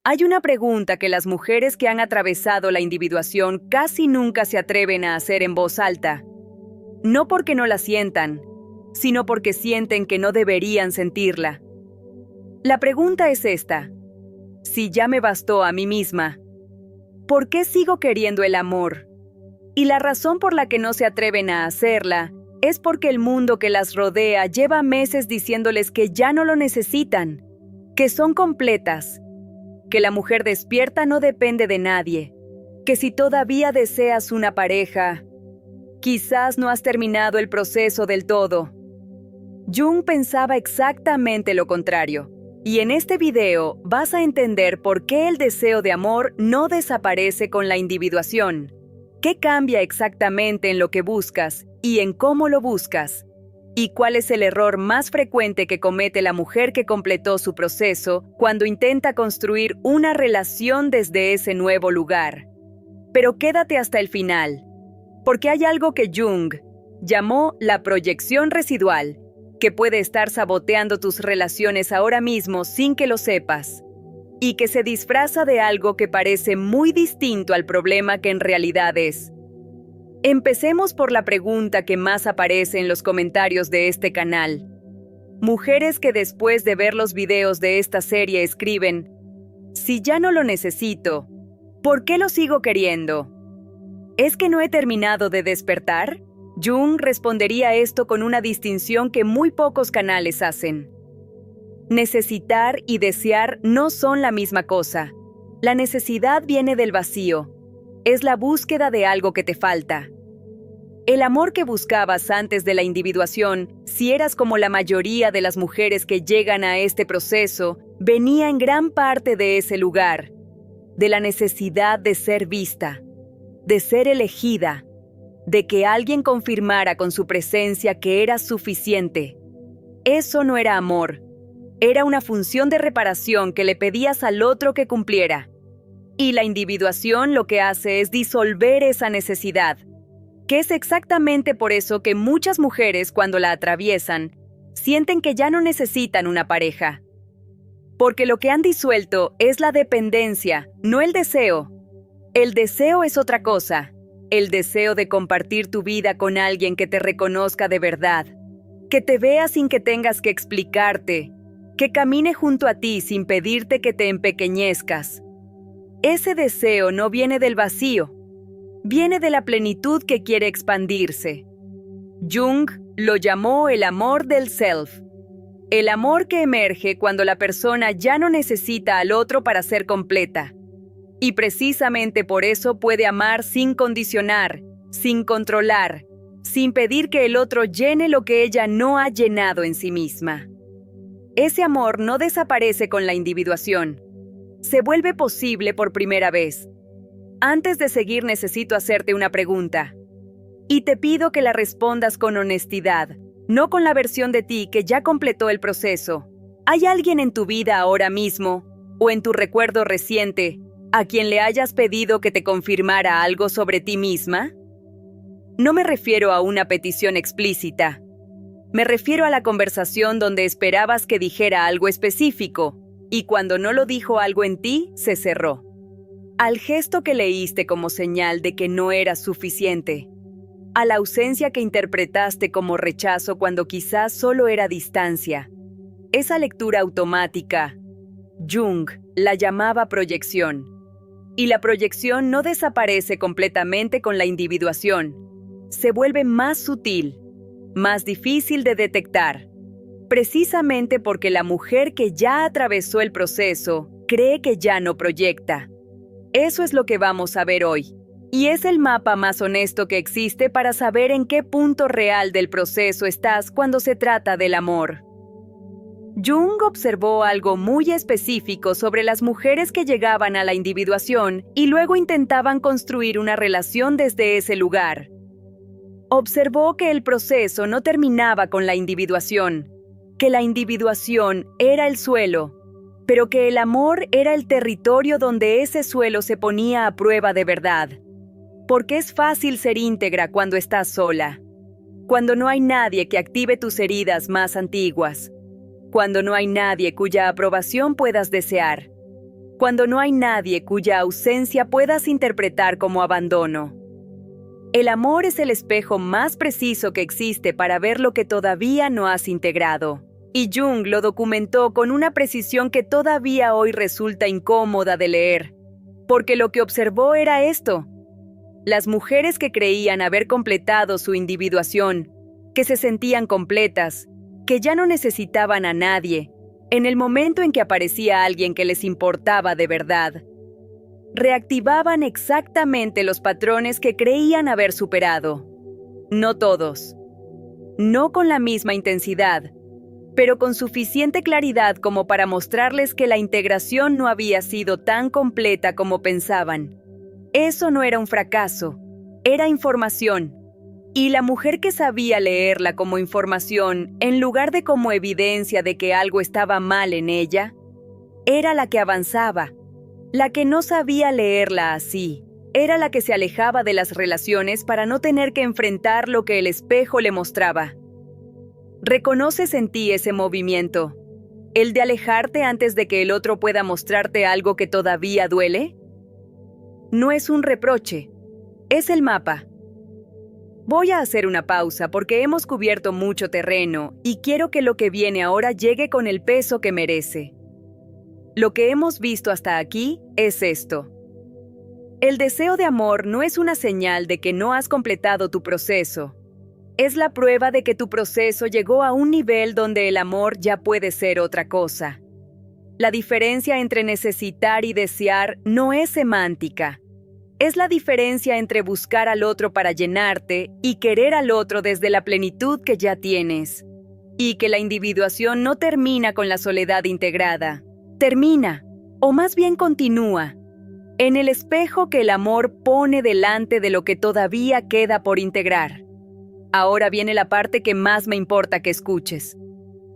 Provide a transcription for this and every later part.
Hay una pregunta que las mujeres que han atravesado la individuación casi nunca se atreven a hacer en voz alta. No porque no la sientan, sino porque sienten que no deberían sentirla. La pregunta es esta: si ya me bastó a mí misma, ¿por qué sigo queriendo el amor? Y la razón por la que no se atreven a hacerla es porque el mundo que las rodea lleva meses diciéndoles que ya no lo necesitan, que son completas, que la mujer despierta no depende de nadie, que si todavía deseas una pareja, quizás no has terminado el proceso del todo. Jung pensaba exactamente lo contrario, y en este video vas a entender por qué el deseo de amor no desaparece con la individuación, qué cambia exactamente en lo que buscas y en cómo lo buscas, y cuál es el error más frecuente que comete la mujer que completó su proceso cuando intenta construir una relación desde ese nuevo lugar. Pero quédate hasta el final, porque hay algo que Jung llamó la proyección residual, que puede estar saboteando tus relaciones ahora mismo sin que lo sepas, y que se disfraza de algo que parece muy distinto al problema que en realidad es. Empecemos por la pregunta que más aparece en los comentarios de este canal. Mujeres que después de ver los videos de esta serie escriben: si ya no lo necesito, ¿por qué lo sigo queriendo? ¿Es que no he terminado de despertar? Jung respondería esto con una distinción que muy pocos canales hacen. Necesitar y desear no son la misma cosa. La necesidad viene del vacío. Es la búsqueda de algo que te falta. El amor que buscabas antes de la individuación, si eras como la mayoría de las mujeres que llegan a este proceso, venía en gran parte de ese lugar, de la necesidad de ser vista, de ser elegida, de que alguien confirmara con su presencia que eras suficiente. Eso no era amor, era una función de reparación que le pedías al otro que cumpliera. Y la individuación lo que hace es disolver esa necesidad, que es exactamente por eso que muchas mujeres cuando la atraviesan, sienten que ya no necesitan una pareja. Porque lo que han disuelto es la dependencia, no el deseo. El deseo es otra cosa, el deseo de compartir tu vida con alguien que te reconozca de verdad, que te vea sin que tengas que explicarte, que camine junto a ti sin pedirte que te empequeñezcas. Ese deseo no viene del vacío, viene de la plenitud que quiere expandirse. Jung lo llamó el amor del self, el amor que emerge cuando la persona ya no necesita al otro para ser completa. Y precisamente por eso puede amar sin condicionar, sin controlar, sin pedir que el otro llene lo que ella no ha llenado en sí misma. Ese amor no desaparece con la individuación. Se vuelve posible por primera vez. Antes de seguir necesito hacerte una pregunta. Y te pido que la respondas con honestidad, no con la versión de ti que ya completó el proceso. ¿Hay alguien en tu vida ahora mismo, o en tu recuerdo reciente, a quien le hayas pedido que te confirmara algo sobre ti misma? No me refiero a una petición explícita. Me refiero a la conversación donde esperabas que dijera algo específico, y cuando no lo dijo algo en ti, se cerró. Al gesto que leíste como señal de que no eras suficiente. A la ausencia que interpretaste como rechazo cuando quizás solo era distancia. Esa lectura automática, Jung la llamaba proyección. Y la proyección no desaparece completamente con la individuación. Se vuelve más sutil, más difícil de detectar, precisamente porque la mujer que ya atravesó el proceso cree que ya no proyecta. Eso es lo que vamos a ver hoy, y es el mapa más honesto que existe para saber en qué punto real del proceso estás cuando se trata del amor. Jung observó algo muy específico sobre las mujeres que llegaban a la individuación y luego intentaban construir una relación desde ese lugar. Observó que el proceso no terminaba con la individuación, que la individuación era el suelo, pero que el amor era el territorio donde ese suelo se ponía a prueba de verdad. Porque es fácil ser íntegra cuando estás sola, cuando no hay nadie que active tus heridas más antiguas, cuando no hay nadie cuya aprobación puedas desear, cuando no hay nadie cuya ausencia puedas interpretar como abandono. El amor es el espejo más preciso que existe para ver lo que todavía no has integrado. Y Jung lo documentó con una precisión que todavía hoy resulta incómoda de leer, porque lo que observó era esto. Las mujeres que creían haber completado su individuación, que se sentían completas, que ya no necesitaban a nadie, en el momento en que aparecía alguien que les importaba de verdad, reactivaban exactamente los patrones que creían haber superado. No todos. No con la misma intensidad, pero con suficiente claridad como para mostrarles que la integración no había sido tan completa como pensaban. Eso no era un fracaso, era información. Y la mujer que sabía leerla como información, en lugar de como evidencia de que algo estaba mal en ella, era la que avanzaba. La que no sabía leerla así, era la que se alejaba de las relaciones para no tener que enfrentar lo que el espejo le mostraba. ¿Reconoces en ti ese movimiento? ¿El de alejarte antes de que el otro pueda mostrarte algo que todavía duele? No es un reproche, es el mapa. Voy a hacer una pausa porque hemos cubierto mucho terreno y quiero que lo que viene ahora llegue con el peso que merece. Lo que hemos visto hasta aquí es esto. El deseo de amor no es una señal de que no has completado tu proceso. Es la prueba de que tu proceso llegó a un nivel donde el amor ya puede ser otra cosa. La diferencia entre necesitar y desear no es semántica. Es la diferencia entre buscar al otro para llenarte y querer al otro desde la plenitud que ya tienes. Y que la individuación no termina con la soledad integrada. Termina, o más bien continúa, en el espejo que el amor pone delante de lo que todavía queda por integrar. Ahora viene la parte que más me importa que escuches.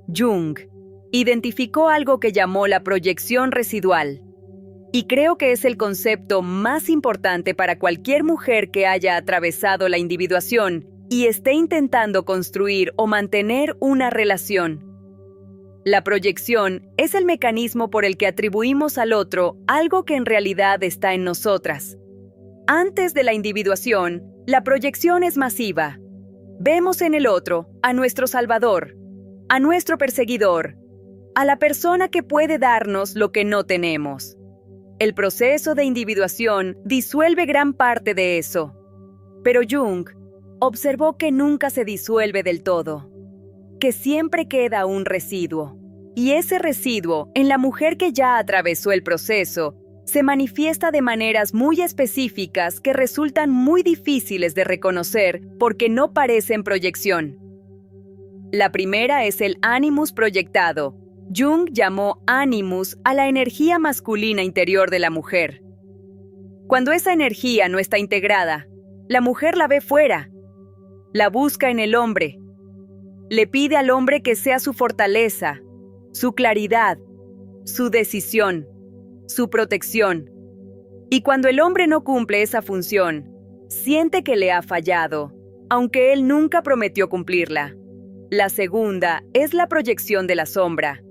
Jung identificó algo que llamó la proyección residual. Y creo que es el concepto más importante para cualquier mujer que haya atravesado la individuación y esté intentando construir o mantener una relación. La proyección es el mecanismo por el que atribuimos al otro algo que en realidad está en nosotras. Antes de la individuación, la proyección es masiva. Vemos en el otro a nuestro salvador, a nuestro perseguidor, a la persona que puede darnos lo que no tenemos. El proceso de individuación disuelve gran parte de eso. Pero Jung observó que nunca se disuelve del todo, que siempre queda un residuo. Y ese residuo, en la mujer que ya atravesó el proceso, se manifiesta de maneras muy específicas que resultan muy difíciles de reconocer porque no parecen proyección. La primera es el animus proyectado. Jung llamó animus a la energía masculina interior de la mujer. Cuando esa energía no está integrada, la mujer la ve fuera, la busca en el hombre, le pide al hombre que sea su fortaleza, su claridad, su decisión, su protección. Y cuando el hombre no cumple esa función, siente que le ha fallado, aunque él nunca prometió cumplirla. La segunda es la proyección de la sombra.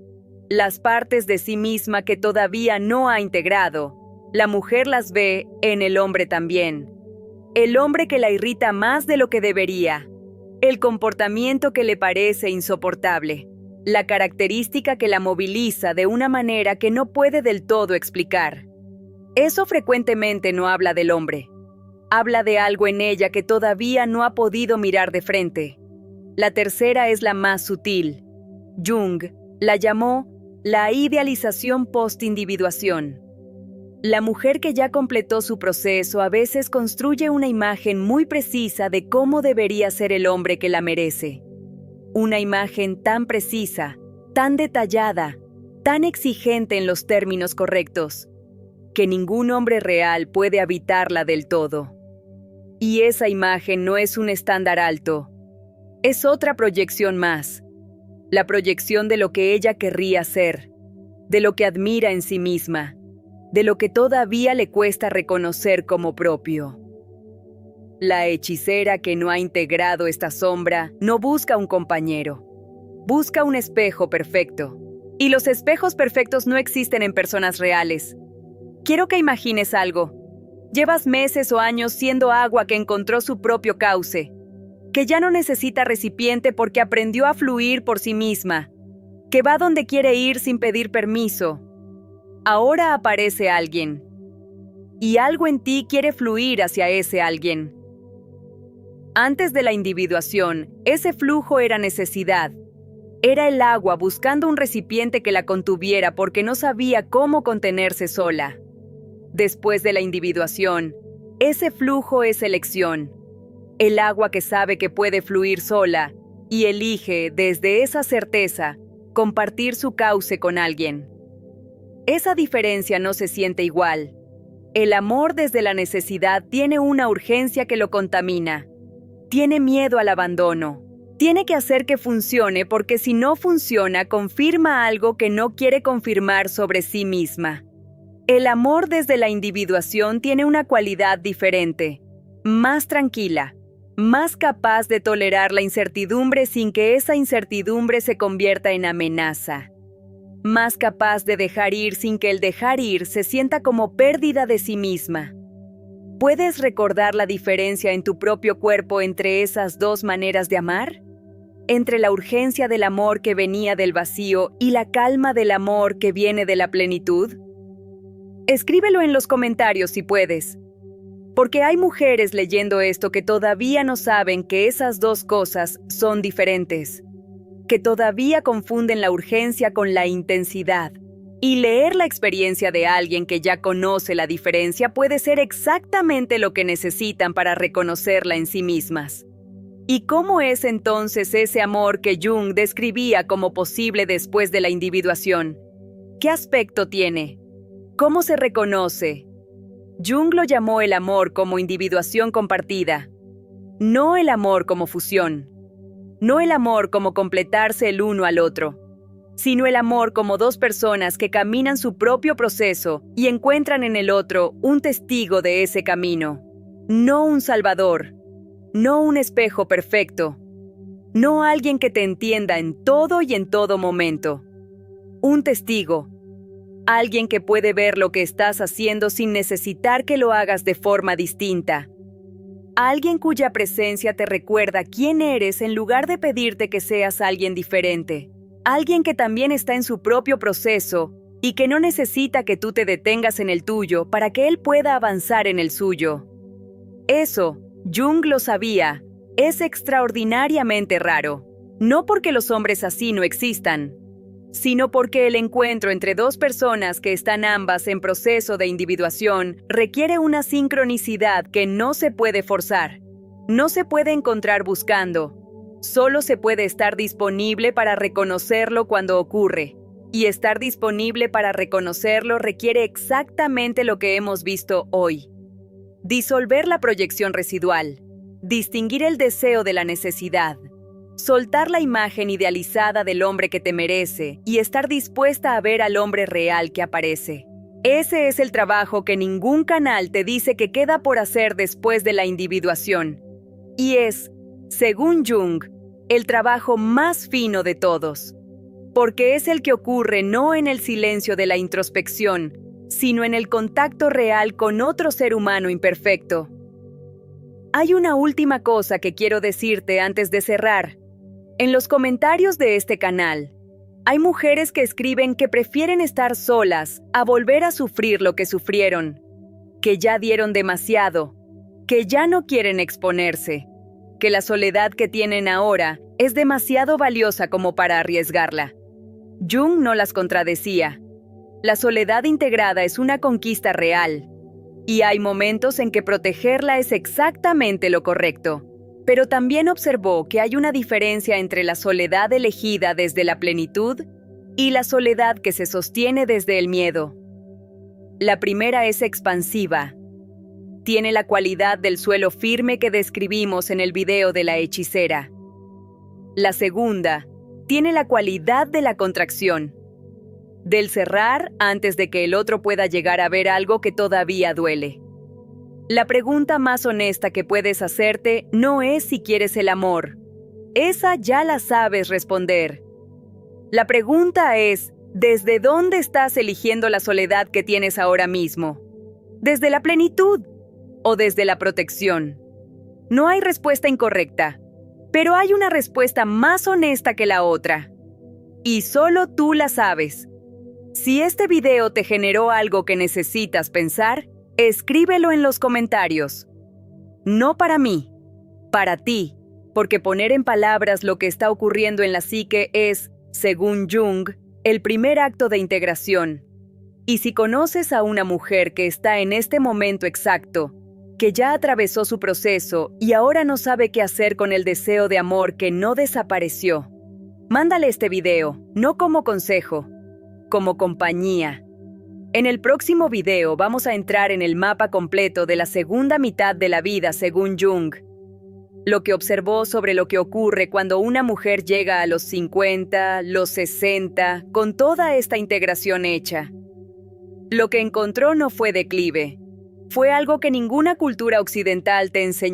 Las partes de sí misma que todavía no ha integrado, la mujer las ve en el hombre también. El hombre que la irrita más de lo que debería. El comportamiento que le parece insoportable. La característica que la moviliza de una manera que no puede del todo explicar. Eso frecuentemente no habla del hombre. Habla de algo en ella que todavía no ha podido mirar de frente. La tercera es la más sutil. Jung la llamó la idealización post-individuación. La mujer que ya completó su proceso a veces construye una imagen muy precisa de cómo debería ser el hombre que la merece. Una imagen tan precisa, tan detallada, tan exigente en los términos correctos, que ningún hombre real puede habitarla del todo. Y esa imagen no es un estándar alto, es otra proyección más. La proyección de lo que ella querría ser, de lo que admira en sí misma, de lo que todavía le cuesta reconocer como propio. La hechicera que no ha integrado esta sombra no busca un compañero, busca un espejo perfecto. Y los espejos perfectos no existen en personas reales, Quiero que imagines algo. Llevas meses o años siendo agua que encontró su propio cauce, que ya no necesita recipiente porque aprendió a fluir por sí misma, que va donde quiere ir sin pedir permiso. Ahora aparece alguien, y algo en ti quiere fluir hacia ese alguien. Antes de la individuación, ese flujo era necesidad. Era el agua buscando un recipiente que la contuviera porque no sabía cómo contenerse sola. Después de la individuación, ese flujo es elección. El agua que sabe que puede fluir sola y elige, desde esa certeza, compartir su cauce con alguien. Esa diferencia no se siente igual. El amor desde la necesidad tiene una urgencia que lo contamina. Tiene miedo al abandono. Tiene que hacer que funcione porque si no funciona, confirma algo que no quiere confirmar sobre sí misma. El amor desde la individuación tiene una cualidad diferente, más tranquila, más capaz de tolerar la incertidumbre sin que esa incertidumbre se convierta en amenaza. Más capaz de dejar ir sin que el dejar ir se sienta como pérdida de sí misma. ¿Puedes recordar la diferencia en tu propio cuerpo entre esas dos maneras de amar? Entre la urgencia del amor que venía del vacío y la calma del amor que viene de la plenitud. Escríbelo en los comentarios si puedes, porque hay mujeres leyendo esto que todavía no saben que esas dos cosas son diferentes, que todavía confunden la urgencia con la intensidad. Y leer la experiencia de alguien que ya conoce la diferencia puede ser exactamente lo que necesitan para reconocerla en sí mismas. ¿Y cómo es entonces ese amor que Jung describía como posible después de la individuación? ¿Qué aspecto tiene? ¿Cómo se reconoce? Jung lo llamó el amor como individuación compartida, no el amor como fusión, no el amor como completarse el uno al otro, sino el amor como dos personas que caminan su propio proceso y encuentran en el otro un testigo de ese camino, no un salvador, no un espejo perfecto, no alguien que te entienda en todo y en todo momento, un testigo, alguien que puede ver lo que estás haciendo sin necesitar que lo hagas de forma distinta, alguien cuya presencia te recuerda quién eres en lugar de pedirte que seas alguien diferente. Alguien que también está en su propio proceso y que no necesita que tú te detengas en el tuyo para que él pueda avanzar en el suyo. Eso, Jung lo sabía, es extraordinariamente raro. No porque los hombres así no existan, sino porque el encuentro entre dos personas que están ambas en proceso de individuación requiere una sincronicidad que no se puede forzar, no se puede encontrar buscando. Solo se puede estar disponible para reconocerlo cuando ocurre, y estar disponible para reconocerlo requiere exactamente lo que hemos visto hoy. Disolver la proyección residual, distinguir el deseo de la necesidad, soltar la imagen idealizada del hombre que te merece y estar dispuesta a ver al hombre real que aparece. Ese es el trabajo que ningún canal te dice que queda por hacer después de la individuación. Y es, según Jung, el trabajo más fino de todos, porque es el que ocurre no en el silencio de la introspección, sino en el contacto real con otro ser humano imperfecto. Hay una última cosa que quiero decirte antes de cerrar. En los comentarios de este canal, hay mujeres que escriben que prefieren estar solas a volver a sufrir lo que sufrieron, que ya dieron demasiado, que ya no quieren exponerse, que la soledad que tienen ahora es demasiado valiosa como para arriesgarla. Jung no las contradecía. La soledad integrada es una conquista real, y hay momentos en que protegerla es exactamente lo correcto. Pero también observó que hay una diferencia entre la soledad elegida desde la plenitud y la soledad que se sostiene desde el miedo. La primera es expansiva. Tiene la cualidad del suelo firme que describimos en el video de la hechicera. La segunda tiene la cualidad de la contracción, del cerrar antes de que el otro pueda llegar a ver algo que todavía duele. La pregunta más honesta que puedes hacerte no es si quieres el amor. Esa ya la sabes responder. La pregunta es, ¿Desde dónde estás eligiendo la soledad que tienes ahora mismo? ¿Desde la plenitud o desde la protección? No hay respuesta incorrecta, pero hay una respuesta más honesta que la otra. Y solo tú la sabes. Si este video te generó algo que necesitas pensar, escríbelo en los comentarios. No para mí, para ti, porque poner en palabras lo que está ocurriendo en la psique es, según Jung, el primer acto de integración. Y si conoces a una mujer que está en este momento exacto, que ya atravesó su proceso y ahora no sabe qué hacer con el deseo de amor que no desapareció, mándale este video, no como consejo, como compañía. En el próximo video vamos a entrar en el mapa completo de la segunda mitad de la vida según Jung. Lo que observó sobre lo que ocurre cuando una mujer llega a los 50, los 60, con toda esta integración hecha. Lo que encontró no fue declive. Fue algo que ninguna cultura occidental te enseñó.